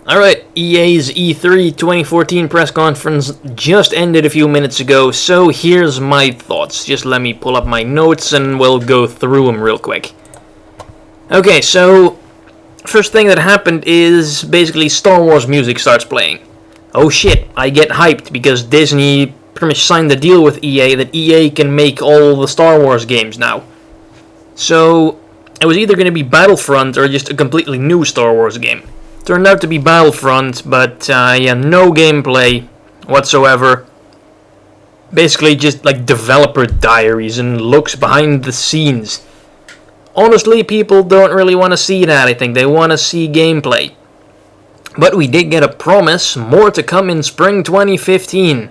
Alright, EA's E3 2014 press conference just ended a few minutes ago, so here's my thoughts. Just let me pull up my notes and we'll go through them real quick. Okay, so first thing that happened is basically Star Wars music starts playing. Oh shit, I get hyped because Disney pretty much signed the deal with EA that EA can make all the Star Wars games now. So it was either going to be Battlefront or just a completely new Star Wars game. Turned out to be Battlefront, but no gameplay whatsoever. Basically just like developer diaries and looks behind the scenes. Honestly, people don't really want to see that, I think. They want to see gameplay. But we did get a promise, more to come in spring 2015.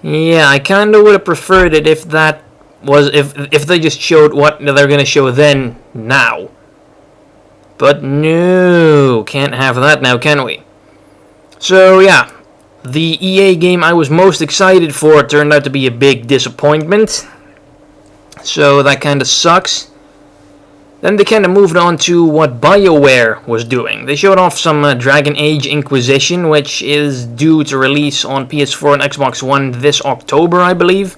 Yeah, I kinda would have preferred it if that was, if they just showed what they're gonna show then, now. But no, can't have that now, can we? So yeah, the EA game I was most excited for turned out to be a big disappointment. So that kinda sucks. Then they kinda moved on to what BioWare was doing. They showed off some Dragon Age Inquisition, which is due to release on PS4 and Xbox One this October, I believe.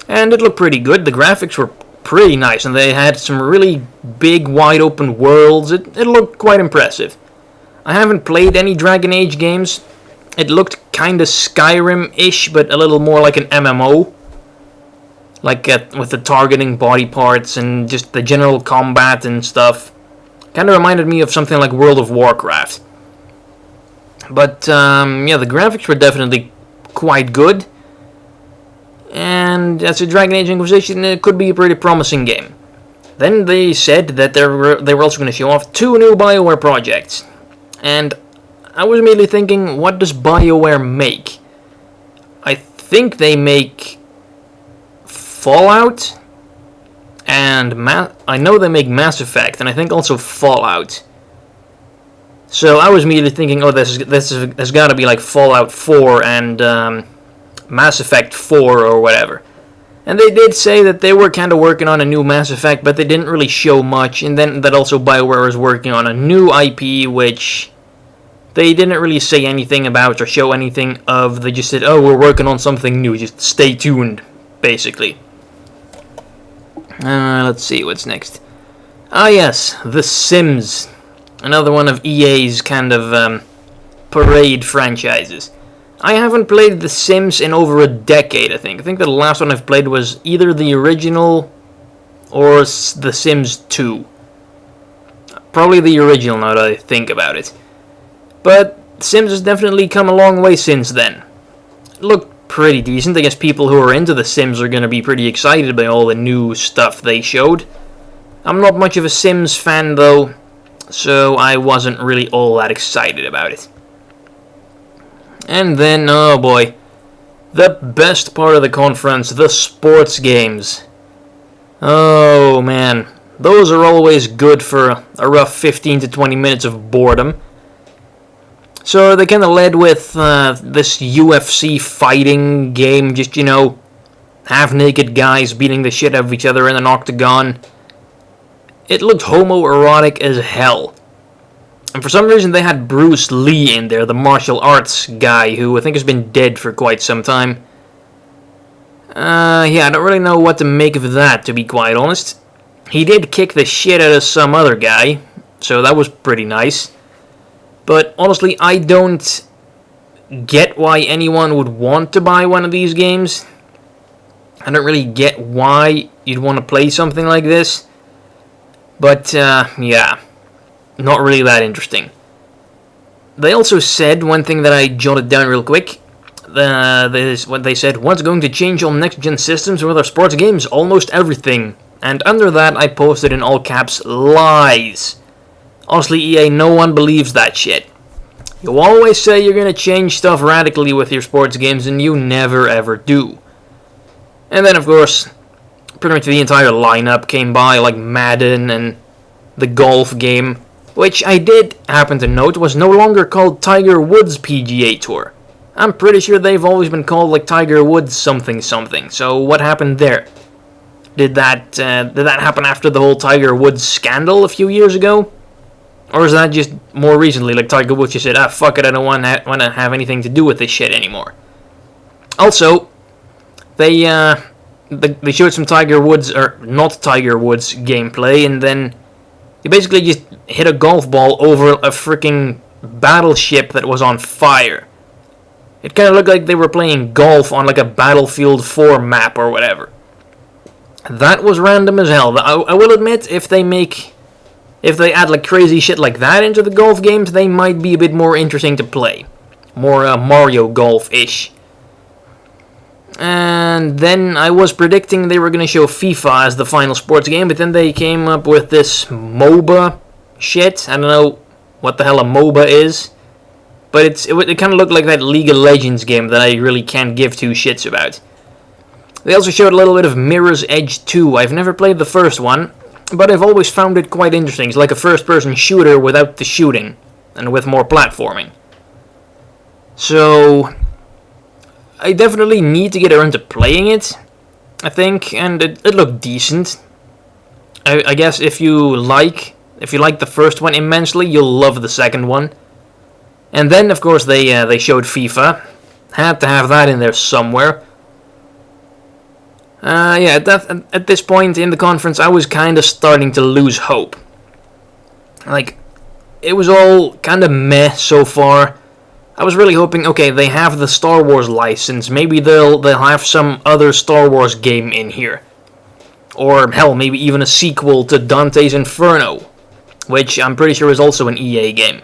And it looked pretty good. The graphics were pretty nice, and they had some really big, wide open worlds. It looked quite impressive. I haven't played any Dragon Age games. It looked kinda Skyrim-ish, but a little more like an MMO. Like with the targeting body parts and just the general combat and stuff. Kinda reminded me of something like World of Warcraft. But yeah, the graphics were definitely quite good. And as a Dragon Age Inquisition, it could be a pretty promising game. Then they said that they were also going to show off 2 new BioWare projects. And I was immediately thinking, what does BioWare make? I think they make Fallout, and I know they make Mass Effect, and I think also Fallout. So I was immediately thinking, oh, this has got to be like Fallout 4 and Mass Effect 4 or whatever. And they did say that they were kind of working on a new Mass Effect, but they didn't really show much. And then that also BioWare is working on a new IP, which they didn't really say anything about or show anything of. They just said, oh, we're working on something new, just stay tuned, basically. Let's see, what's next? Ah yes, The Sims. Another one of EA's kind of parade franchises. I haven't played The Sims in over a decade, I think. I think the last one I've played was either the original or The Sims 2. Probably the original now that I think about it. But Sims has definitely come a long way since then. It looked pretty decent. I guess people who are into The Sims are going to be pretty excited by all the new stuff they showed. I'm not much of a Sims fan though, so I wasn't really all that excited about it. And then, oh boy, the best part of the conference, the sports games. Oh man, those are always good for a rough 15 to 20 minutes of boredom. So they kind of led with this UFC fighting game, just, half-naked guys beating the shit out of each other in an octagon. It looked homoerotic as hell. And for some reason they had Bruce Lee in there, the martial arts guy, who I think has been dead for quite some time. Yeah, I don't really know what to make of that, to be quite honest. He did kick the shit out of some other guy, so that was pretty nice. But honestly, I don't get why anyone would want to buy one of these games. I don't really get why you'd want to play something like this. But, yeah. Not really that interesting. They also said, one thing that I jotted down real quick, what they said, what's going to change on next-gen systems with our sports games? Almost everything. And under that, I posted in all caps, lies. Honestly, EA, no one believes that shit. You always say you're going to change stuff radically with your sports games, and you never ever do. And then, of course, pretty much the entire lineup came by, like Madden and the golf game, which I did happen to note was no longer called Tiger Woods PGA Tour. I'm pretty sure they've always been called like Tiger Woods something something, so what happened there? Did that happen after the whole Tiger Woods scandal a few years ago? Or is that just more recently, like Tiger Woods just said, fuck it, I don't want to have anything to do with this shit anymore. Also, they showed some Tiger Woods, or not Tiger Woods gameplay, and then they basically just hit a golf ball over a freaking battleship that was on fire. It kind of looked like they were playing golf on like a Battlefield 4 map or whatever. That was random as hell. I will admit, if they add like crazy shit like that into the golf games, they might be a bit more interesting to play. More Mario Golf-ish. And then I was predicting they were going to show FIFA as the final sports game, but then they came up with this MOBA shit. I don't know what the hell a MOBA is, but it kind of looked like that League of Legends game that I really can't give two shits about. They also showed a little bit of Mirror's Edge 2. I've never played the first one, but I've always found it quite interesting. It's like a first-person shooter without the shooting, and with more platforming. So I definitely need to get around to playing it, I think, and it looked decent. I guess if you like the first one immensely, you'll love the second one. And then, of course, they showed FIFA. Had to have that in there somewhere. At this point in the conference, I was kind of starting to lose hope. Like, it was all kind of meh so far. I was really hoping, okay, they have the Star Wars license. Maybe they'll have some other Star Wars game in here. Or, hell, maybe even a sequel to Dante's Inferno, which I'm pretty sure is also an EA game.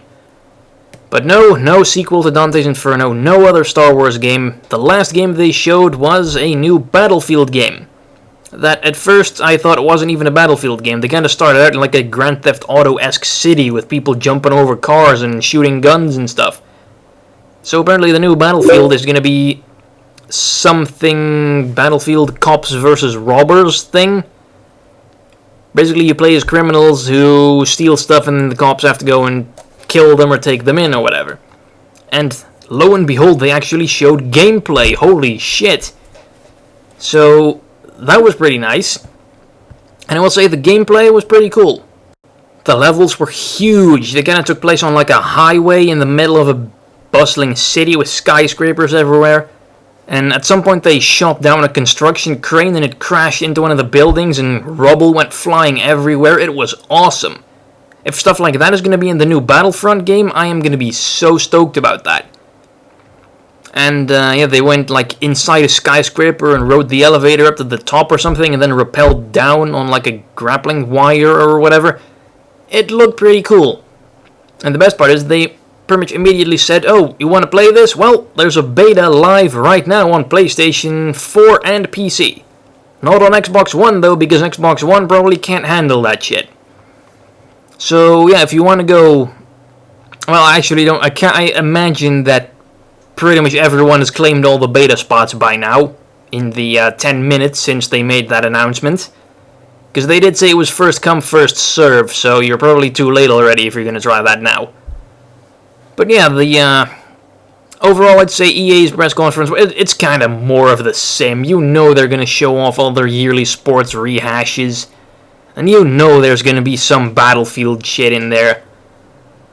But no sequel to Dante's Inferno, no other Star Wars game. The last game they showed was a new Battlefield game. That at first I thought it wasn't even a Battlefield game. They kind of started out in like a Grand Theft Auto-esque city with people jumping over cars and shooting guns and stuff. So apparently the new Battlefield is going to be something Battlefield Cops versus Robbers thing. Basically you play as criminals who steal stuff and then the cops have to go and kill them or take them in or whatever. And lo and behold, they actually showed gameplay. Holy shit. So that was pretty nice. And I will say the gameplay was pretty cool. The levels were huge. They kind of took place on like a highway in the middle of a bustling city with skyscrapers everywhere. And at some point they shot down a construction crane and it crashed into one of the buildings and rubble went flying everywhere. It was awesome. If stuff like that is going to be in the new Battlefront game, I am going to be so stoked about that. And they went like inside a skyscraper and rode the elevator up to the top or something and then rappelled down on like a grappling wire or whatever. It looked pretty cool. And the best part is they pretty much immediately said, oh, you want to play this? Well, there's a beta live right now on PlayStation 4 and PC. Not on Xbox One though, because Xbox One probably can't handle that shit. So yeah, if you want to go, well, I actually don't. I imagine that pretty much everyone has claimed all the beta spots by now in the 10 minutes since they made that announcement, because they did say it was first come first serve. So you're probably too late already if you're gonna try that now. But yeah, the overall, I'd say EA's press conference, it's kind of more of the same. You know they're gonna show off all their yearly sports rehashes. And you know there's going to be some Battlefield shit in there.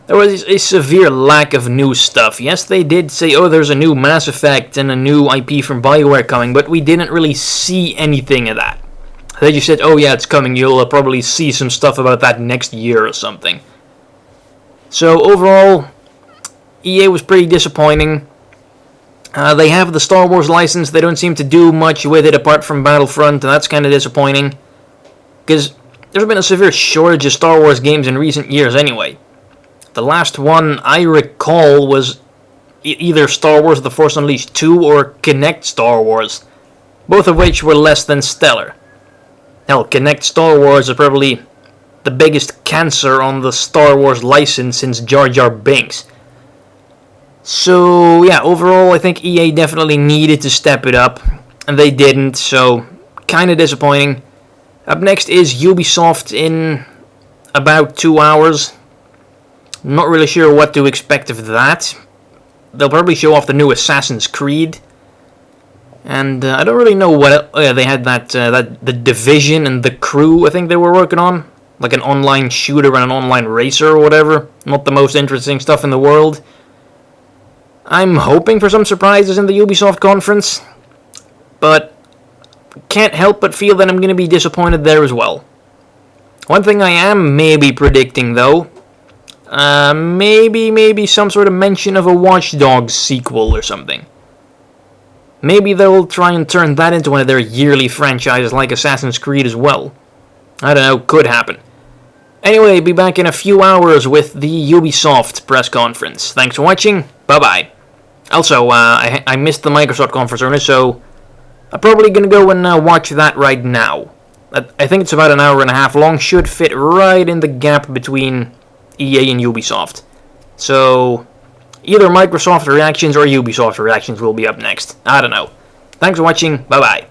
There was a severe lack of new stuff. Yes, they did say, oh, there's a new Mass Effect and a new IP from BioWare coming, but we didn't really see anything of that. They just said, oh yeah, it's coming, you'll probably see some stuff about that next year or something. So overall, EA was pretty disappointing. They have the Star Wars license, they don't seem to do much with it apart from Battlefront, and that's kind of disappointing. Because there's been a severe shortage of Star Wars games in recent years anyway. The last one I recall was either Star Wars The Force Unleashed 2 or Kinect Star Wars, both of which were less than stellar. Hell, Kinect Star Wars is probably the biggest cancer on the Star Wars license since Jar Jar Binks. So yeah, overall I think EA definitely needed to step it up, and they didn't, so kinda disappointing. Up next is Ubisoft in about 2 hours. Not really sure what to expect of that. They'll probably show off the new Assassin's Creed. And I don't really know what else. Oh yeah, they had that The Division and The Crew, I think they were working on. like an online shooter and an online racer or whatever. Not the most interesting stuff in the world. I'm hoping for some surprises in the Ubisoft conference, but can't help but feel that I'm going to be disappointed there as well. One thing I am maybe predicting, though, maybe some sort of mention of a Watch Dogs sequel or something. Maybe they'll try and turn that into one of their yearly franchises like Assassin's Creed as well. I don't know, could happen. Anyway, be back in a few hours with the Ubisoft press conference. Thanks for watching, bye-bye. Also, I missed the Microsoft conference earlier, so I'm probably going to go and watch that right now. I think it's about an hour and a half long, should fit right in the gap between EA and Ubisoft. So, either Microsoft reactions or Ubisoft reactions will be up next. I don't know. Thanks for watching, bye-bye.